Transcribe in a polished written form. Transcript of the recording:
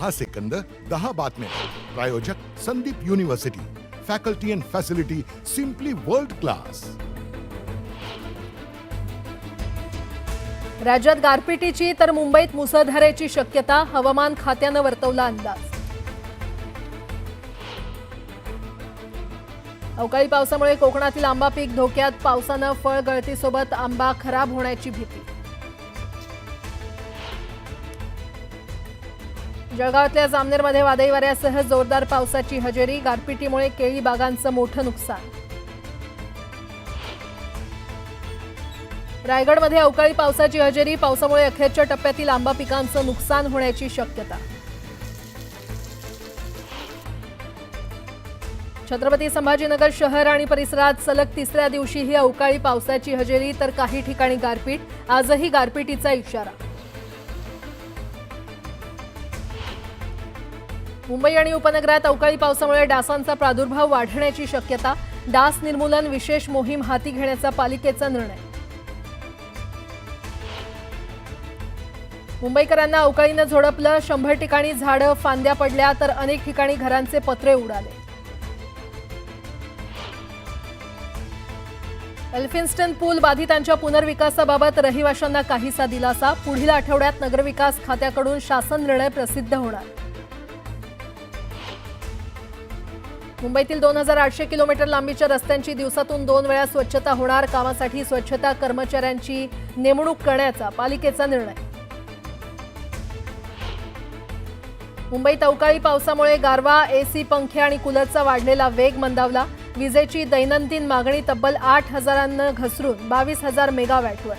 हा सेकंद 10 बातम्या. प्रायोजक Sandeep university. Faculty and facility simply world class. राज्यात गारपिटीची तर मुंबईत मुसळधारेची शक्यता. हवामान खात्यानं वर्तवला अंदाज. अवकाळी पावसामुळे कोकणातील आंबा पीक धोक्यात. पावसानं फळ गळतीसोबत आंबा खराब होण्याची भीती. जळगावातल्या जामनेरमध्ये वादळी वाऱ्यासह जोरदार पावसाची हजेरी. गारपिटीमुळे केळी बागांचं मोठं नुकसान. रायगडमध्ये अवकाळी पावसाची हजेरी. पावसामुळे अखेरच्या टप्प्यातील आंबा पिकांचं नुकसान होण्याची शक्यता. छत्रपती संभाजीनगर शहर आणि परिसरात सलग तिसऱ्या दिवशीही अवकाळी पावसाची हजेरी तर काही ठिकाणी गारपीट. आजही गारपिटीचा इशारा. मुंबई आणि उपनगरात अवकाळी पावसामुळे डासांचा प्रादुर्भाव वाढण्याची शक्यता. डास निर्मूलन विशेष मोहीम हाती घेण्याचा पालिकेचा निर्णय. मुंबईकरांना अवकाळीनं झोडपलं. 100 ठिकाणी झाडं फांद्या पडल्या तर अनेक ठिकाणी घरांचे पत्रे उडाले. एल्फिन्स्टन पूल बाधितांच्या पुनर्विकासाबाबत रहिवाशांना काहीसा दिलासा. पुढील आठवड्यात नगरविकास खात्याकडून शासन निर्णय प्रसिद्ध होणार. मुंबईतील 2800 किलोमीटर लांबीच्या रस्त्यांची दिवसातून 2 वेळा स्वच्छता होणार. कामासाठी स्वच्छता कर्मचाऱ्यांची नेमणूक करण्याचा पालिकेचा निर्णय. मुंबईत अवकाळी पावसामुळे गारवा, एसी, पंखे आणि कूलरचा वाढलेला वेग मंदावला. विजेची दैनंदिन मागणी तब्बल 8,000 घसरून 22,000 मेगावॅटवर.